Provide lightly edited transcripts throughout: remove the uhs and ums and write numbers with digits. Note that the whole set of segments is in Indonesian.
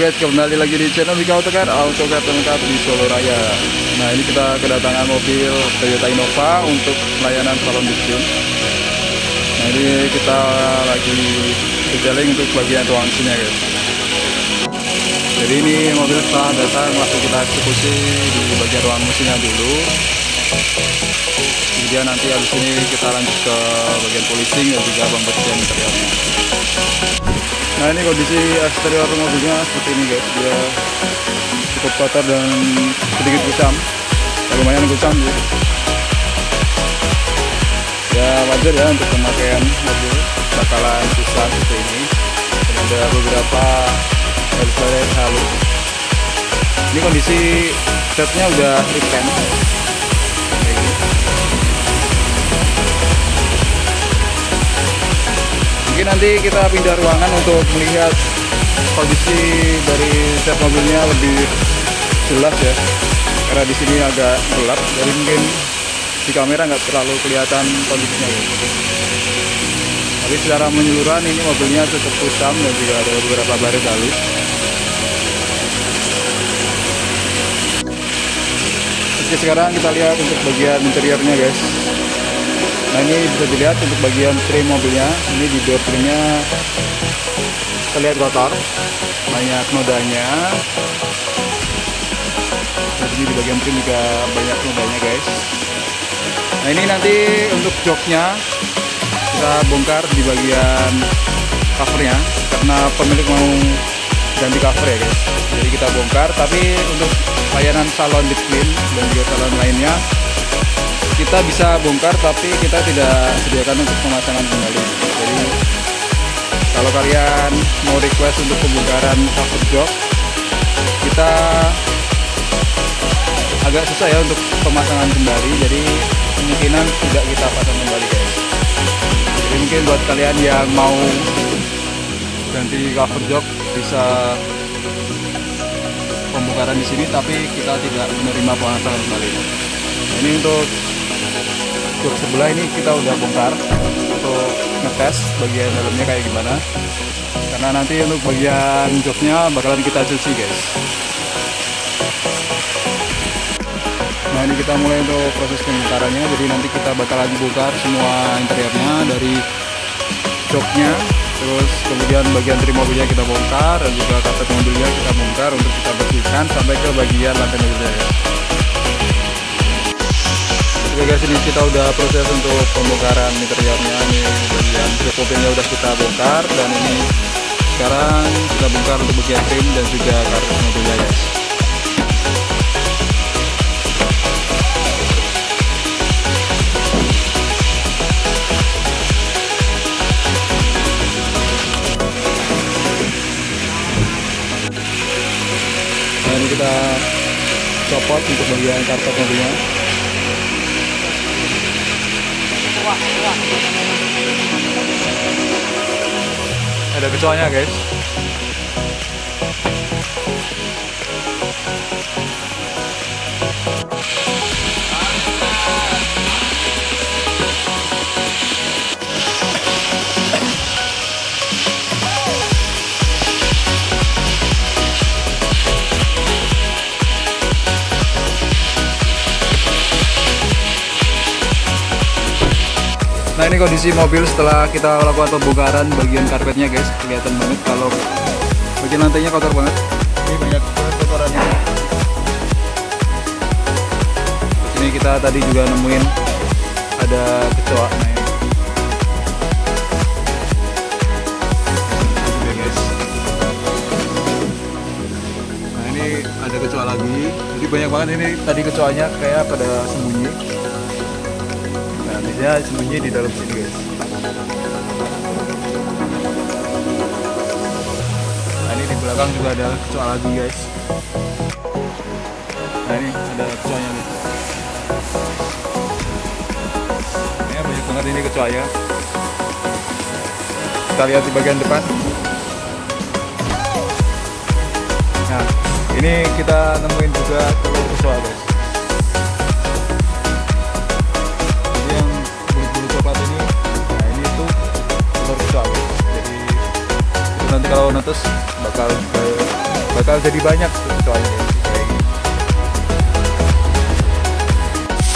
guys, kembali lagi di channel Mika Autocar lengkap di Solo Raya. Nah, ini kita kedatangan mobil Toyota Innova untuk pelayanan salon ditune. Nah, ini kita lagi detailing untuk bagian ruang mesinnya guys. Jadi ini mobil setelah datang langsung kita eksekusi di bagian ruang mesinnya dulu. Kemudian nanti habis ini kita lanjut ke bagian polishing dan juga pembersihan interiornya. Nah, ini kondisi eksterior mobilnya seperti ini guys. Dia cukup kotor dan sedikit kusam, lumayan kusam sih. Ya wajar ya, untuk pemakaian mobil bakalan susah seperti ini. Dan ada beberapa garis halus. Ini kondisi catnya udah repaint. Mungkin nanti kita pindah ruangan untuk melihat kondisi dari cat mobilnya lebih jelas ya, karena di sini agak gelap, jadi mungkin di kamera nggak terlalu kelihatan kondisinya ya. Tapi secara menyeluruhan ini mobilnya cukup kusam dan juga ada beberapa baris halus. Oke, sekarang kita lihat untuk bagian interiornya guys. Nah, ini bisa dilihat untuk bagian trim mobilnya. Ini di door trimnya terlihat kotor, banyak nodanya. Jadi di bagian trim juga banyak nodanya guys. Nah, ini nanti untuk joknya kita bongkar di bagian covernya, karena pemilik mau ganti cover ya guys. Jadi kita bongkar, tapi untuk layanan salon deep clean dan juga salon lainnya kita bisa bongkar, tapi kita tidak sediakan untuk pemasangan kembali. Jadi kalau kalian mau request untuk pembongkaran cover jok, kita agak susah ya untuk pemasangan kembali, jadi kemungkinan tidak kita pasang kembali guys. Jadi mungkin buat kalian yang mau ganti cover jok bisa pembongkaran di sini, tapi kita tidak menerima pemasangan kembali. Nah, ini untuk jok sebelah ini kita udah bongkar untuk ngetes bagian dalamnya kayak gimana, karena nanti untuk bagian joknya bakalan kita cuci guys. Nah, ini kita mulai untuk proses pembongkarannya. Jadi nanti kita bakalan bongkar semua interiornya dari joknya, terus kemudian bagian trim mobilnya kita bongkar, dan juga karpet mobilnya kita bongkar untuk kita bersihkan sampai ke bagian lantai mobilnya guys. Oke guys, ini kita udah proses untuk pembongkaran interiornya. Ini bagian jok mobilnya udah kita bongkar, dan ini sekarang kita bongkar untuk bagian trim dan juga karpet mobilnya guys. Nah, ini kita copot untuk bagian karpet mobilnya. Ada kecoanya guys. Nah, ini kondisi mobil setelah kita lakukan pembongkaran bagian karpetnya guys. Kelihatan banget kalau bagian lantainya kotor banget. Ini banyak banget kotorannya. Ini kita tadi juga nemuin ada kecoa. Nah, guys. Nah, ini ada kecoa lagi. Jadi banyak banget ini tadi kecoanya, kayak pada sembunyi. Dia sembunyi di dalam sini guys. Nah, ini di belakang juga ada kecoa lagi guys. Nah, ini ada kecoanya nih. Ini banyak banget ini kecoanya. Kita lihat di bagian depan. Nah, ini kita nemuin juga telur kecoa guys. Nanti kalau netes bakal bakal jadi banyak soalnya guys.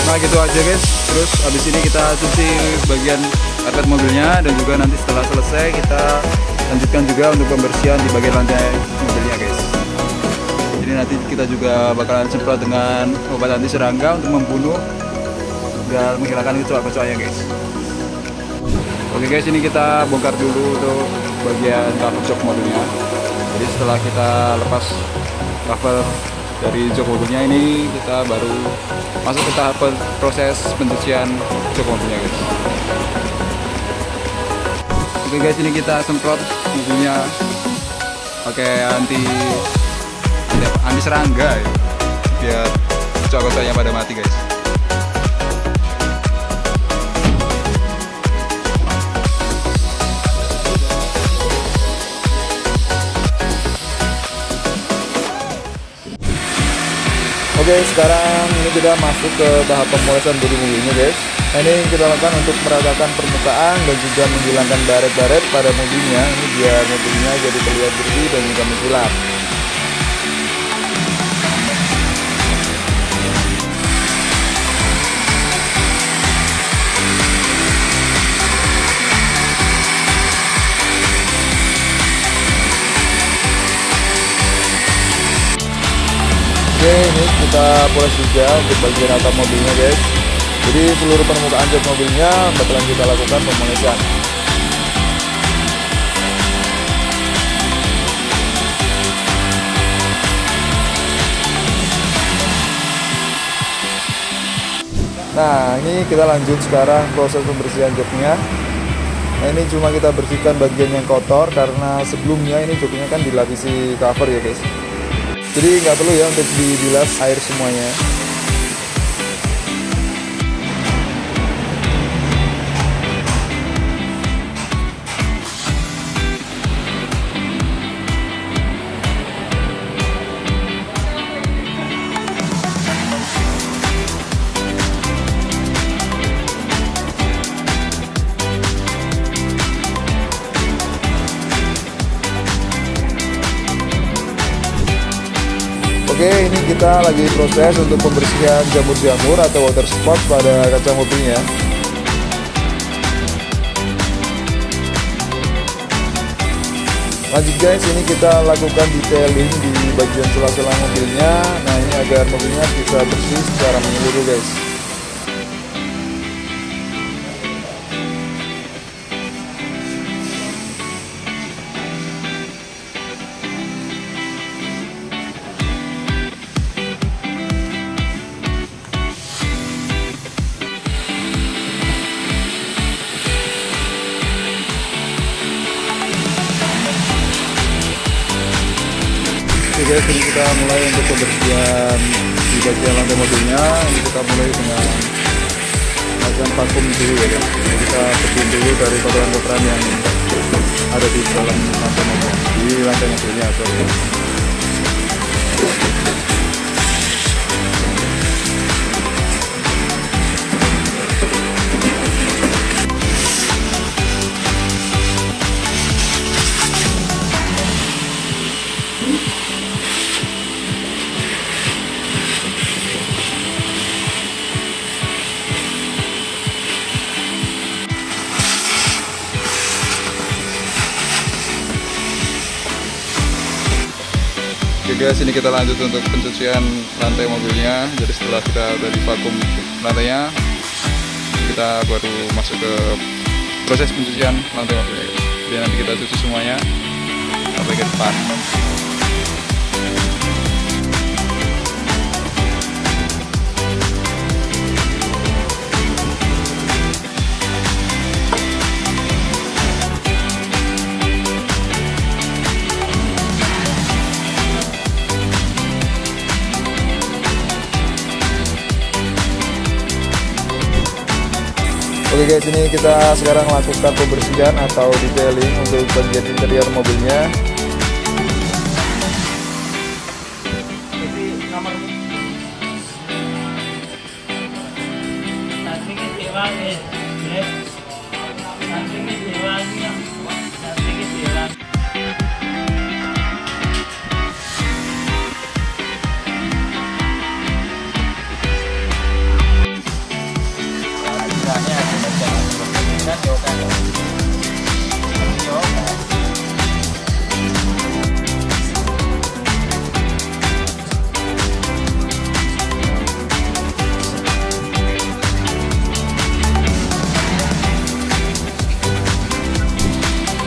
Nah gitu aja guys. Terus habis ini kita cuci bagian karpet mobilnya, dan juga nanti setelah selesai kita lanjutkan juga untuk pembersihan di bagian lantai mobilnya guys. Jadi nanti kita juga bakalan semprot dengan obat anti serangga untuk membunuh dan menghilangkan kecoak-kecoaknya guys. Oke guys, ini kita bongkar dulu untuk bagian cover jok mobilnya. Jadi setelah kita lepas cover dari jok mobilnya, ini kita baru masuk ke tahap proses pencucian jok mobilnya guys. Oke guys, ini kita semprot mobilnya pakai anti serangga ya, biar kecoak-kecoaknya pada mati guys. Oke, sekarang ini kita masuk ke tahap pemolesan bodi mobilnya guys. Nah, ini kita lakukan untuk meratakan permukaan dan juga menghilangkan baret-baret pada mobilnya. Ini biar mobilnya jadi terlihat bersih dan juga mengkilap. Oke, ini kita poles juga untuk bagian atap mobilnya guys. Jadi seluruh permukaan jok mobilnya bakalan kita lakukan pemolesan. Nah, ini kita lanjut sekarang proses pembersihan joknya. Nah, ini cuma kita bersihkan bagian yang kotor karena sebelumnya ini joknya kan dilapisi cover ya guys. Jadi nggak perlu ya untuk dibilas air semuanya. Oke, ini kita lagi proses untuk pembersihan jamur-jamur atau water spot pada kaca mobilnya. Lanjut guys, ini kita lakukan detailing di bagian sela-sela mobilnya. Nah, ini agar mobilnya bisa bersih secara menyeluruh guys. Oke guys, ini kita mulai untuk pembersihan di bagian lantai mobilnya. Ini kita mulai dengan melakukan vakum dulu ya guys. Ini kita bersihin dulu dari kotoran-kotoran yang ada di dalam lantai mobil, di lantai mobilnya. Oke guys, ini kita lanjut untuk pencucian lantai mobilnya. Jadi setelah kita dari vakum lantainya, kita baru masuk ke proses pencucian lantai mobilnya. Jadi nanti kita cuci semuanya sampai ke depan. Oke guys, ini kita sekarang lakukan pembersihan atau detailing untuk bagian interior mobilnya.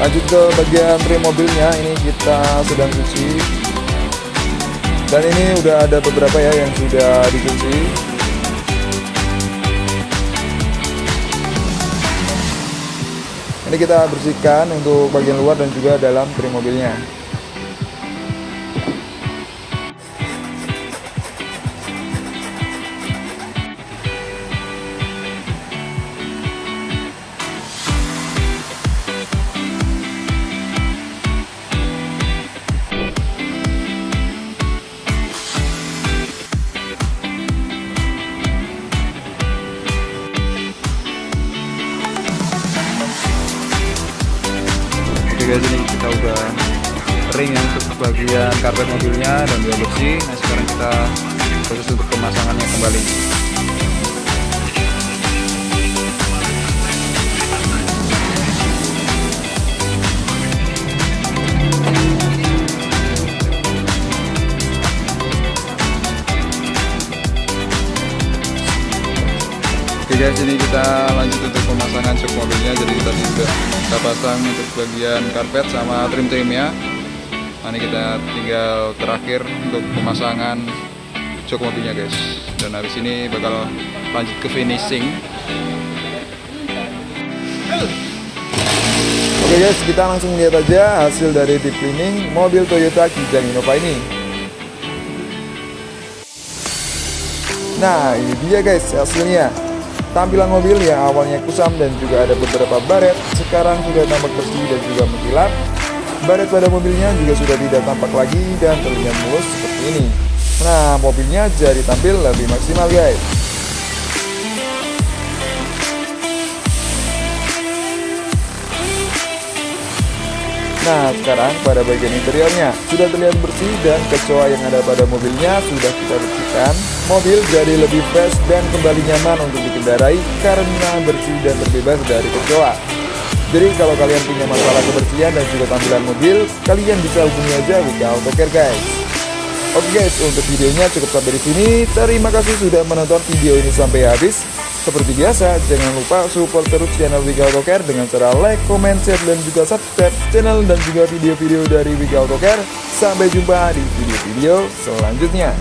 Lanjut ke bagian trim mobilnya, ini kita sedang cuci. Dan ini udah ada beberapa ya yang sudah dicuci. Ini kita bersihkan untuk bagian luar dan juga dalam trim mobilnya. Guys, ini kita udah ring ya untuk bagian karpet mobilnya dan udah bersih. Nah sekarang kita proses untuk pemasangannya kembali. Oke guys, ini kita lanjut untuk pemasangan jok mobilnya. Jadi tadi sudah kita pasang untuk bagian karpet sama trim-trimnya. Nah ini kita tinggal terakhir untuk pemasangan jok mobilnya guys. Dan habis ini bakal lanjut ke finishing. Oke guys, kita langsung lihat aja hasil dari deep cleaning mobil Toyota Kijang Innova ini. Nah ini dia guys hasilnya. Tampilan mobil yang awalnya kusam dan juga ada beberapa baret, sekarang sudah tampak bersih dan juga mengkilap. Baret pada mobilnya juga sudah tidak tampak lagi dan terlihat mulus seperti ini. Nah, mobilnya jadi tampil lebih maksimal guys. Nah, sekarang pada bagian interiornya sudah terlihat bersih dan kecoa yang ada pada mobilnya sudah kita bersihkan. Mobil jadi lebih fresh dan kembali nyaman untuk dikendarai karena bersih dan terbebas dari kecoa. Jadi kalau kalian punya masalah kebersihan dan juga tampilan mobil, kalian bisa hubungi aja Wika Auto Care guys. Oke guys, untuk videonya cukup sampai di sini. Terima kasih sudah menonton video ini sampai habis. Seperti biasa, jangan lupa support terus channel Wika Auto Care dengan cara like, comment, share, dan juga subscribe channel dan juga video-video dari Wika Auto Care. Sampai jumpa di video-video selanjutnya.